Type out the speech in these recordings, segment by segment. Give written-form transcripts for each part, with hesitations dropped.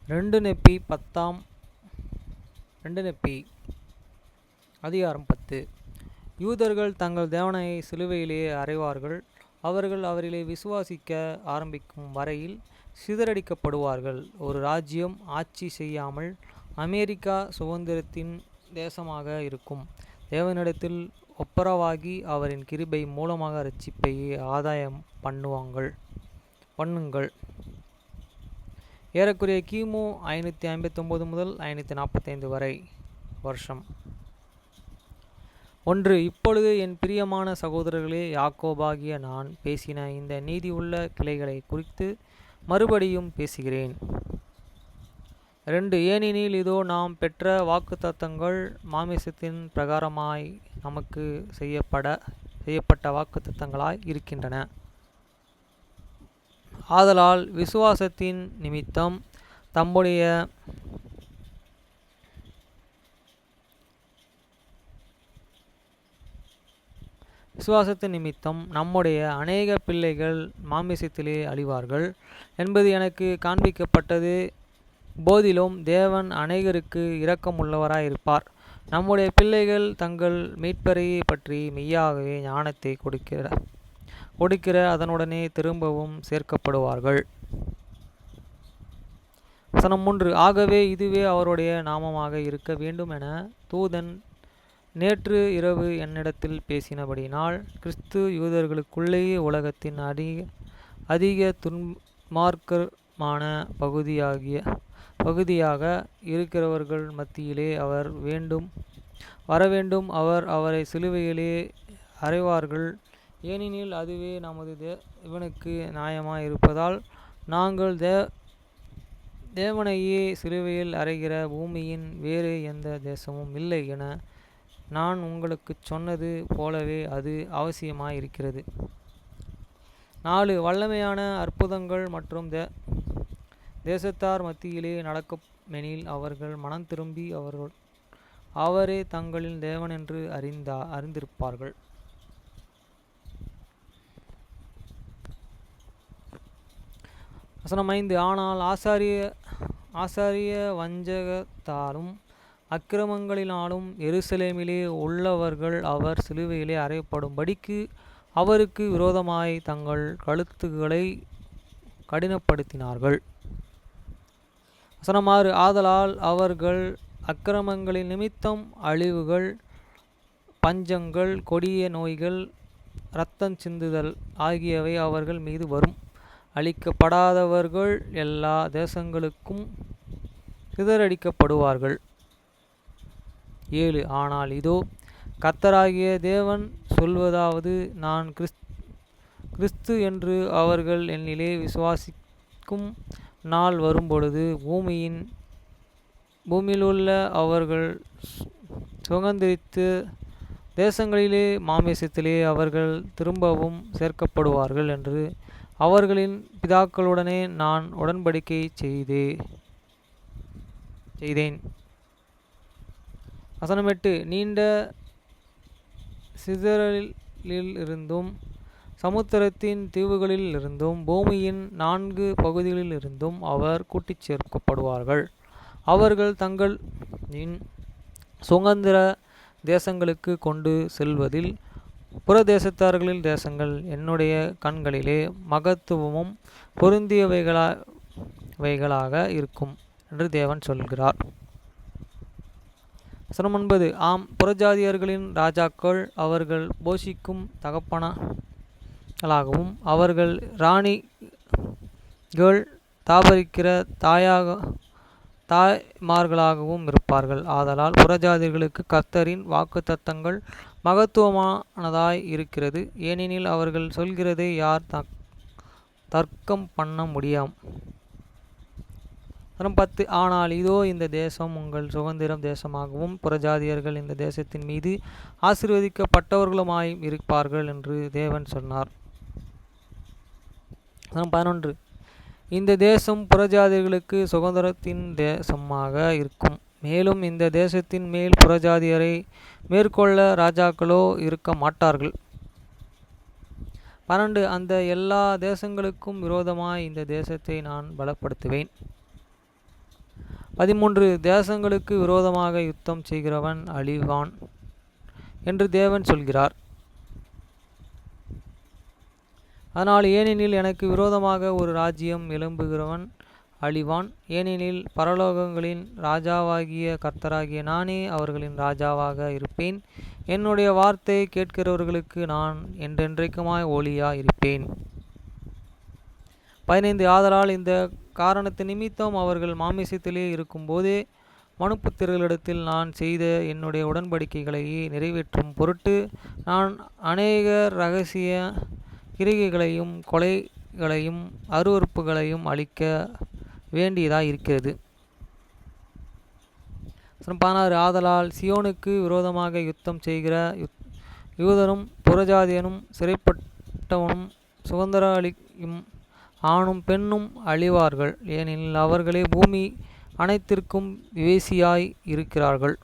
2 நெப்பி 2 நெப்பி அதிகாரம் 10. யூதர்கள் தங்கள் தேவனை சிலுவையிலே அறைவார்கள். அவர்கள் அவரிலே விசுவாசிக்க ஆரம்பிக்கும் வரையில் சிதறடிக்கப்படுவார்கள். ஒரு ராஜ்யம் ஆட்சி செய்யாமல் அமெரிக்கா சுதந்திரத்தின் தேசமாக இருக்கும். தேவனிடத்தில் ஒப்புரவாகி அவரின் கிருபை மூலமாக இரட்சிப்பை ஆதாயம் பண்ணுங்கள். ஏறக்குறைய கிமு 559 முதல் 545 வரை வருஷம். 1. இப்பொழுது என் பிரியமான சகோதரர்களே, யாக்கோபாகிய நான் பேசின இந்த நீதியுள்ள கிளைகளை குறித்து மறுபடியும் பேசுகிறேன். 2. ஏனெனில் இதோ நாம் பெற்ற வாக்குத்தத்தங்கள் மாமிசத்தின் பிரகாரமாய் நமக்கு செய்யப்பட்ட வாக்குத்தத்தங்களாய் இருக்கின்றன. ஆதலால் விசுவாசத்தின் நிமித்தம் நம்முடைய அநேக பிள்ளைகள் மாமிசத்திலே அழிவார்கள் என்பது எனக்கு காண்பிக்கப்பட்டது. போதிலும் தேவன் அநேகருக்கு இரக்கமுள்ளவராயிருப்பார். நம்முடைய பிள்ளைகள் தங்கள் மீட்பரை பற்றி மெய்யாகவே ஞானத்தை கொடுக்கிற அதனுடனே திரும்பவும் சேர்க்கப்படுவார்கள். வசனம் 3. ஆகவே இதுவே அவருடைய நாமமாக இருக்க வேண்டும் என தூதன் நேற்று இரவு என்னிடத்தில் பேசினபடியினால், கிறிஸ்து யூதர்களுக்குள்ளேயே உலகத்தின் அதிக துன்மார்க்கமான பகுதியாக இருக்கிறவர்கள் மத்தியிலே அவர் வரவேண்டும். அவரை சிலுவையிலே அறைவார்கள். ஏனெனில் அதுவே நமது தேவனுக்கு நியாயமாயிருப்பதால், நாங்கள் தேவனையே சிலுவையில் அறைகிற பூமியின் வேறு எந்த தேசமும் இல்லை என நான் உங்களுக்குச் சொன்னது போலவே அது அவசியமாயிருக்கிறது. 4. வல்லமையான அற்புதங்கள் மற்றும் தேசத்தார் மத்தியிலே நடக்குமெனில் அவர்கள் மனம் திரும்பி அவரே தங்களின் தேவனென்று அறிந்திருப்பார்கள். வசனம் 5. ஆனால் ஆசாரிய வஞ்சகத்தாலும் அக்கிரமங்களினாலும் எருசலேமிலே உள்ளவர்கள் அவர் சிலுவையிலே அறையப்படும்படிக்கு அவருக்கு விரோதமாய் தங்கள் கழுத்துகளை கடினப்படுத்தினார்கள். வசனம் 6. ஆதலால் அவர்கள் அக்கிரமங்களின் நிமித்தம் அழிவுகள், பஞ்சங்கள், கொடிய நோய்கள், இரத்தம் சிந்துதல் ஆகியவை அவர்கள் மீது வரும். அழிக்கப்படாதவர்கள் எல்லா தேசங்களுக்கும் சிதறடிக்கப்படுவார்கள். 7. ஆனால் இதோ, கர்த்தராகிய தேவன் சொல்வதாவது, நான் கிறிஸ்து என்று அவர்கள் என்னிலே விசுவாசிக்கும் நாள் வரும்பொழுது பூமியிலுள்ள அவர்கள் சுதந்திரித்த தேசங்களிலே மாமிசத்திலே அவர்கள் திரும்பவும் சேர்க்கப்படுவார்கள் என்று அவர்களின் பிதாக்களுடனே நான் உடன்படிக்கை செய்தேன். வசனம் 8. நீண்ட சிதறலிலிருந்தும் சமுத்திரத்தின் தீவுகளிலிருந்தும் பூமியின் 4 பகுதிகளிலிருந்தும் அவர் கூட்டிச் சேர்க்கப்படுவார்கள். அவர்கள் தங்களின் சுதந்திர தேசங்களுக்கு கொண்டு செல்வதில் புறதேசத்தார்களின் தேசங்கள் என்னுடைய கண்களிலே மகத்துவமும் பொருந்தியவைகளாக இருக்கும் என்று தேவன் சொல்கிறார். வசனம் 9. ஆம், புறஜாதியர்களின் ராஜாக்கள் அவர்கள் போஷிக்கும் தகப்பனாளாகவும் அவர்கள் ராணிகள் தாபரிக்கிற தாய்மார்களாகவும் இருப்பார்கள். ஆதலால் புறஜாதியர்களுக்கு கர்த்தரின் வாக்குத்தத்தங்கள் மகத்துவமானதாய் இருக்கிறது. ஏனெனில் அவர்கள் சொல்கிறதை யார் தர்க்கம் பண்ண முடியும். 10. ஆனால் இதோ, இந்த தேசம் உங்கள் சுதந்திர தேசமாகவும் புறஜாதியர்கள் இந்த தேசத்தின் மீது ஆசீர்வதிக்கப்பட்டவர்களுமாயும் இருப்பார்கள் என்று தேவன் சொன்னார். 11. இந்த தேசம் புறஜாதியர்களுக்கு சுதந்திரத்தின் தேசமாக இருக்கும். மேலும் இந்த தேசத்தின் மேல் புறஜாதியரை மேற்கொள்ள ராஜாக்களோ இருக்க மாட்டார்கள். 12. அந்த எல்லா தேசங்களுக்கும் விரோதமாய் இந்த தேசத்தை நான் பலப்படுத்துவேன். 13 தேசங்களுக்கு விரோதமாக யுத்தம் செய்கிறவன் அழிவான் என்று தேவன் சொல்கிறார். அதனால் ஏனெனில் எனக்கு விரோதமாக ஒரு ராஜ்யம் எழும்புகிறவன் அழிவான். ஏனெனில் பரலோகங்களின் ராஜாவாகிய கர்த்தராகிய நானே அவர்களின் ராஜாவாக இருப்பேன். என்னுடைய வார்த்தை கேட்கிறவர்களுக்கு நான் என்றென்றைக்குமாய் ஒளியாய் இருப்பேன். 15 ஆதலால் இந்த காரணத்து நிமித்தம் அவர்கள் மாமிசத்திலே இருக்கும்போதே மனுப்புத்திரர்களிடத்தில் நான் செய்த என்னுடைய உடன்படிக்கைகளை நிறைவேற்றும் பொருட்டு நான் அநேக இரகசிய கிரிகைகளையும் கொலைகளையும் அருவருப்புகளையும் அளிக்க வேண்டியதாக இருக்கிறது. 16 ஆதலால் சியோனுக்கு விரோதமாக யுத்தம் செய்கிற யூதனும் புறஜாதியனும் சிறைப்பட்டவனும் சுதந்திரளியும் ஆணும் பெண்ணும் அழிவார்கள். ஏனெனில் அவர்களே பூமி அனைத்திற்கும் விவேசியாய் இருக்கிறார்கள்.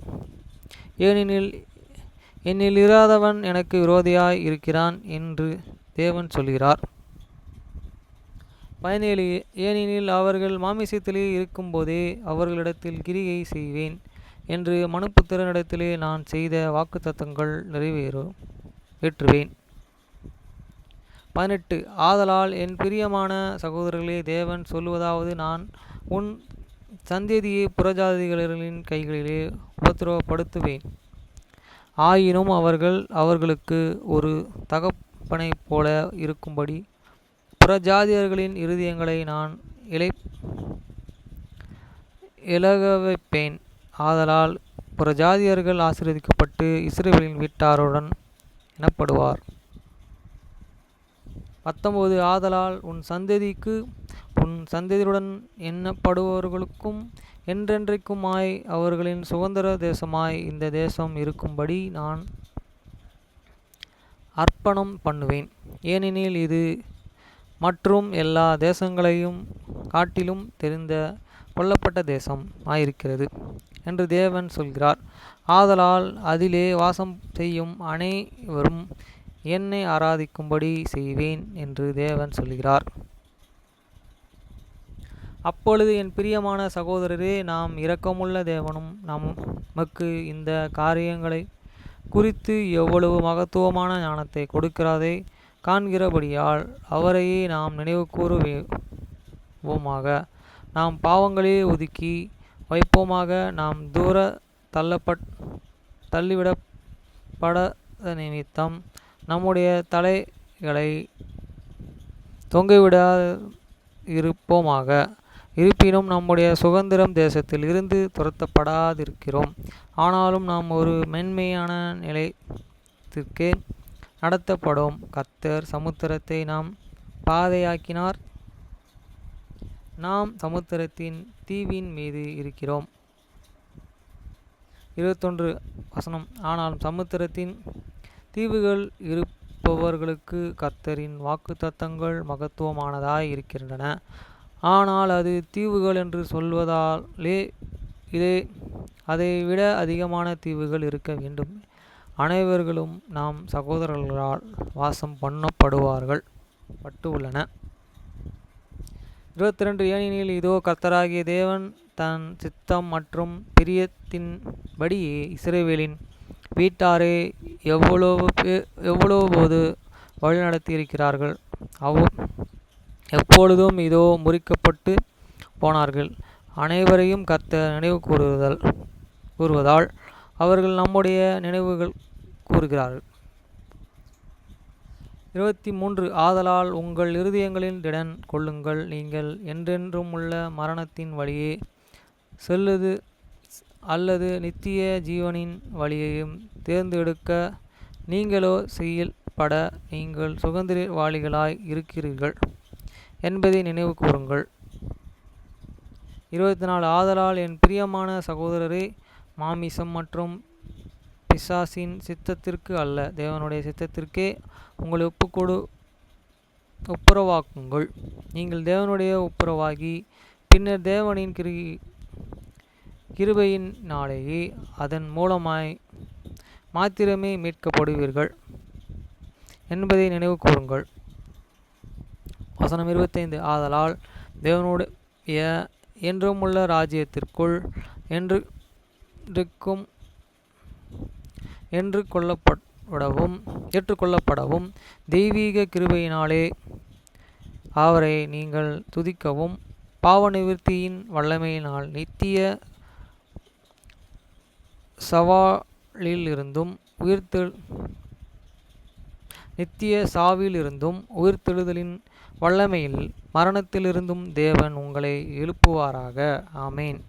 ஏனெனில் என்னில் இராதவன் எனக்கு விரோதியாய் இருக்கிறான் என்று தேவன் சொல்கிறார். 17 ஏனெனில் அவர்கள் மாமிசத்திலே இருக்கும்போதே அவர்களிடத்தில் கிரியை செய்வேன் என்று மனுப்புத்திரனிடத்திலே நான் செய்த வாக்குத்தத்தங்கள் நிறைவேற்றுவேன். 18 ஆதலால் என் பிரியமான சகோதரர்களே, தேவன் சொல்லுவதாவது, நான் உன் சந்ததியை புறஜாதிகளின் கைகளிலே உபத்திரவப்படுத்துவேன். ஆயினும் அவர்கள் அவர்களுக்கு ஒரு தகப்பனைப் போல இருக்கும்படி புறஜாதியர்களின் இருதயங்களை நான் இளகவைப்பேன். ஆதலால் புறஜாதியர்கள் ஆசீர்வதிக்கப்பட்டு இஸ்ரவேலின் வீட்டாருடன் எனப்படுவார். 19 ஆதலால் உன் சந்ததிக்கு உன் சந்ததியுடன் எண்ணப்படுபவர்களுக்கும் என்றென்றைக்குமாய் அவர்களின் சுதந்திர தேசமாய் இந்த தேசம் இருக்கும்படி நான் அர்ப்பணம் பண்ணுவேன். ஏனெனில் இது மற்றும் எல்லா தேசங்களையும் காட்டிலும் தெரிந்த கொள்ளப்பட்ட தேசம் ஆயிருக்கிறது என்று தேவன் சொல்கிறார். ஆதலால் அதிலே வாசம் செய்யும் அனைவரும் என்னை ஆராதிக்கும்படி செய்வேன் என்று தேவன் சொல்கிறார். அப்பொழுது என் பிரியமான சகோதரரே, நாம் இரக்கமுள்ள தேவனும் நமக்கு இந்த காரியங்களை குறித்து எவ்வளவு மகத்துவமான ஞானத்தை கொடுக்கிறதை காண்கிறபடியால் அவரையே நாம் நினைவு கூறுவோமாக. நாம் பாவங்களே ஒதுக்கி வைப்போமாக. நாம் தூர தள்ளிவிடப்பட நிமித்தம் நம்முடைய தலைகளை தொங்கிவிட இருப்போமாக. இருப்பினும் நம்முடைய சுதந்திரம் தேசத்தில் இருந்து துரத்தப்படாதிருக்கிறோம். ஆனாலும் நாம் ஒரு மென்மையான நிலையத்திற்கு நடத்தப்படும். கர்த்தர் சமுத்திரத்தை நாம் பாதையாக்கினார். நாம் சமுத்திரத்தின் தீவின் மீது இருக்கிறோம். 21 வசனம். ஆனாலும் சமுத்திரத்தின் தீவுகள் இருப்பவர்களுக்கு கர்த்தரின் வாக்குத்தத்தங்கள் மகத்துவமானதாய் இருக்கின்றன. ஆனால் அது தீவுகள் என்று சொல்வதாலே அதை விட அதிகமான தீவுகள் இருக்க வேண்டும். அனைவர்களும் நாம் சகோதரர்களால் வாசம் பண்ணப்படுவார்கள் உள்ளன. 22 ஏனெனில் இதோ கர்த்தராகிய தேவன் தன் சித்தம் மற்றும் பிரியத்தின்படியே இஸ்ரவேலின் வீட்டாரை எவ்வளவு வழிநடத்தியிருக்கிறார்கள். எப்பொழுதும் இதோ முறிக்கப்பட்டு போனார்கள். அனைவரையும் கர்த்தர் நினைவு கூறுவதால் அவர்கள் நம்முடைய நினைவுகள் கூறுகிறார்கள். 23 ஆதலால் உங்கள் இருதயங்களில் திடன் கொள்ளுங்கள். நீங்கள் என்றென்றும் உள்ள மரணத்தின் வழியே செல்லுது அல்லது நித்திய ஜீவனின் வழியையும் தேர்ந்தெடுக்க நீங்களோ செயல்பட நீங்கள் சுதந்திரவாளிகளாய் இருக்கிறீர்கள் என்பதை நினைவு கூறுங்கள். 24 ஆதலால் என் பிரியமான சகோதரரே, மாமிசம் மற்றும் பிசாசின் சித்தத்திற்கு அல்ல, தேவனுடைய சித்தத்திற்கே உங்களை ஒப்புரவாக்குங்கள். நீங்கள் தேவனுடைய ஒப்புரவாகி பின்னர் தேவனின் கிருபையினாலேயே அதன் மூலமாய் மாத்திரமே மீட்கப்படுவீர்கள் என்பதை நினைவு கூறுங்கள். வசனம் 25 ஆதலால் தேவனுடைய என்றுமுள்ள ராஜ்யத்திற்குள் என்றும் ஏற்றுக்கொள்ளப்படவும் தெய்வீக கிருபையினாலே அவரை நீங்கள் துதிக்கவும் பாவ நிவிர்த்தியின் வல்லமையினால் நித்திய சாவிலிருந்தும் உயிர்த்தெழுதலின் வல்லமையில் மரணத்திலிருந்தும் தேவன் உங்களை எழுப்புவாராக. ஆமேன்.